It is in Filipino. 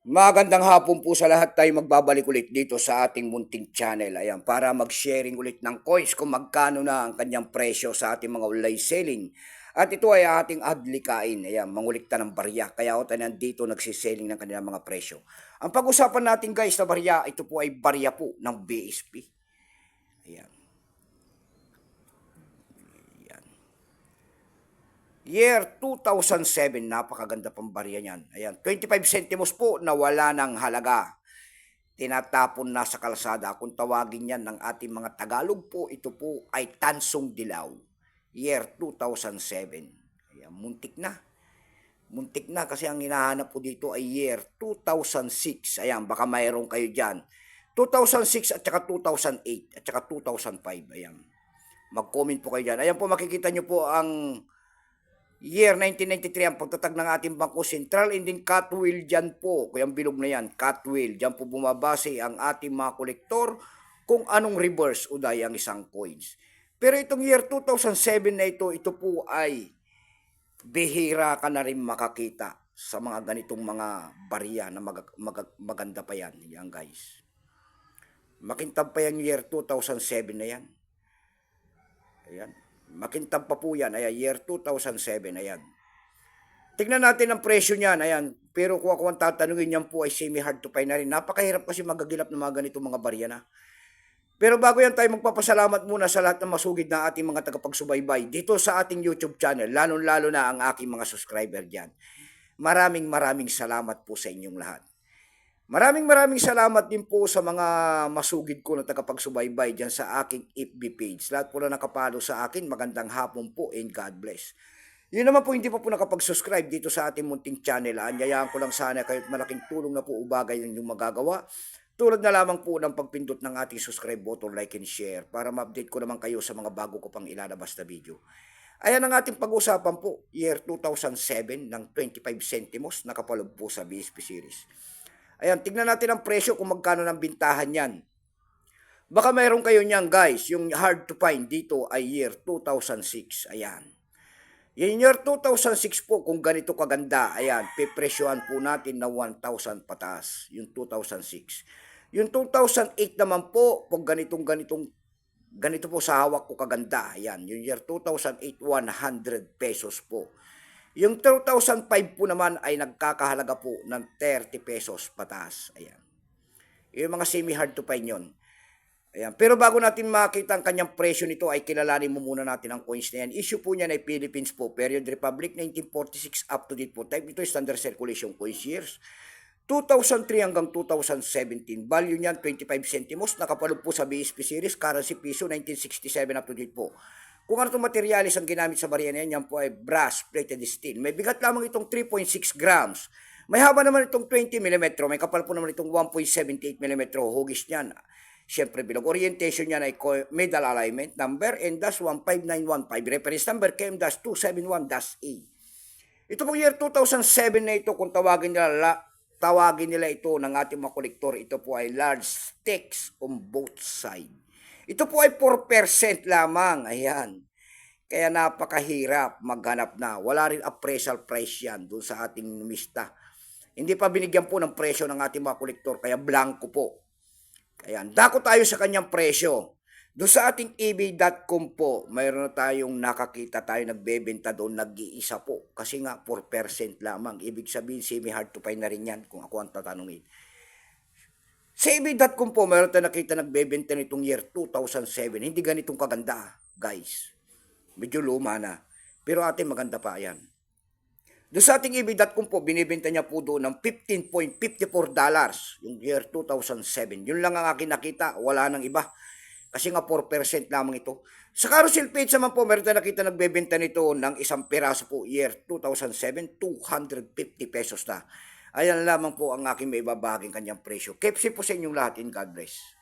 Magandang hapon po sa lahat, tayo magbabalik ulit dito sa ating munting channel. Ayan, para mag-sharing ulit ng coins kung magkano na ang kanyang presyo sa ating mga online selling. At ito ay ating adlikain. Ayan, mangulikta ng barya. Kaya ako tayo nandito nagsiselling ng kanilang mga presyo. Ang pag-usapan natin guys na barya, ito po ay barya po ng BSP. Ayan. Year 2007, napakaganda pang barya niyan. Ayan, 25 centimos po na wala ng halaga. Tinatapon na sa kalsada. Kung tawagin yan ng ating mga Tagalog po, ito po ay Tansong Dilaw. Year 2007. Ayan, muntik na. Muntik na kasi ang hinahanap po dito ay year 2006. Ayan, baka mayroon kayo dyan. 2006 at saka 2008 at saka 2005. Ayan. Mag-comment po kayo dyan. Ayan po, makikita nyo po ang year 1993 ang pagtatag ng ating Bangko Sentral, and then Catwheel dyan po, kaya ang bilog na yan, Catwheel, dyan po bumabase ang ating mga kolektor kung anong reverse o day ang isang coins. Pero itong year 2007 na ito po ay bihira ka na rin makakita sa mga ganitong mga barya na maganda pa yan. Yan guys. Makintab pa yan year 2007 na yan. Ayan. Makintab pa po yan. Ayan, year 2007. Ayan. Tignan natin ang presyo niyan. Ayan. Pero kung ako ang tatanungin niyan po ay semi-hard to find na rin. Napakahirap kasi magagilap ng mga ganitong mga barya na. Pero bago yan tayo magpapasalamat muna sa lahat ng masugid na ating mga tagapagsubaybay dito sa ating YouTube channel. Lalo-lalo na ang aking mga subscriber dyan. Maraming salamat po sa inyong lahat. Maraming salamat din po sa mga masugid ko na tagapagsubaybay dyan sa aking FB page. Lahat po na nakapalo sa akin, magandang hapon po and God bless. Yun naman po, hindi pa po nakapag-subscribe dito sa ating munting channel. Anyayaan ko lang sana kayo't malaking tulong na po ubagay ng inyong magagawa. Tulad na lamang po ng pagpindot ng ating subscribe button, like and share para ma-update ko naman kayo sa mga bago ko pang ilalabas na video. Ayan ang ating pag-usapan po, year 2007 ng 25 centimos nakapalog po sa BSP series. Ayan, tignan natin ang presyo kung magkano ng bintahan yan. Baka mayroon kayo niyan guys, yung hard to find dito ay year 2006. Ayan. Yung year 2006 po, kung ganito kaganda, ayan, pipresyohan po natin na 1,000 pataas, yung 2006. Yung 2008 naman po, kung ganito po sa hawak ko kaganda, ayan, yung year 2008, 100 pesos po. Yung 2005 po naman ay nagkakahalaga po ng 30 pesos pataas. Ayan. Yung mga semi-hard to find yun. Ayan. Pero bago natin makita ang kanyang presyo nito, ay kilalanin mo muna natin ang coins na yan. Issue po niyan ay Philippines po, Period Republic, 1946 up to date po. Type ito standard circulation coins years. 2003 hanggang 2017. Value niyan 25 centimos. Nakapalog po sa BSP series. Currency piso 1967 up to date po. Kung ano itong materialis ang ginamit sa barya na yan po ay brass plated steel. May bigat lamang itong 3.6 grams. May haba naman itong 20 mm. May kapal po naman itong 1.78 mm. Hugis niyan. Siyempre, bilog orientation niyan ay medal alignment number N-15915. Reference number KM-271-A. Ito pong year 2007 na ito, kung tawagin nila ito ng ating mga kolektor, ito po ay large stakes on both sides. Ito po ay 4% lamang. Ayan. Kaya napakahirap maghanap na. Wala rin appraisal price yan doon sa ating mista. Hindi pa binigyan po ng presyo ng ating mga kolektor. Kaya blanco po. Ayan. Dako tayo sa kanyang presyo. Doon sa ating ebay.com po, mayroon na tayong nakakita tayo nagbebenta doon, nag-iisa po. Kasi nga 4% lamang. Ibig sabihin, semi-hard to find na rin yan kung ako ang tatanungin. Sa ebay.com po, mayroon tayo nakita nagbebenta nitong year 2007. Hindi ganitong kaganda, guys. Medyo luma na. Pero ating maganda pa yan. Doon sa ating ebay.com po, binibenta niya po doon ng $15.54 yung year 2007. Yun lang ang akin nakita. Wala nang iba. Kasi nga 4% lamang ito. Sa carousel page naman po, meron tayo nakita nagbebenta nito ng isang piraso po year 2007, 250 pesos na. Ayan lamang po ang aking may babahaging kanyang presyo. Keep safe po sa inyong lahat, in God bless.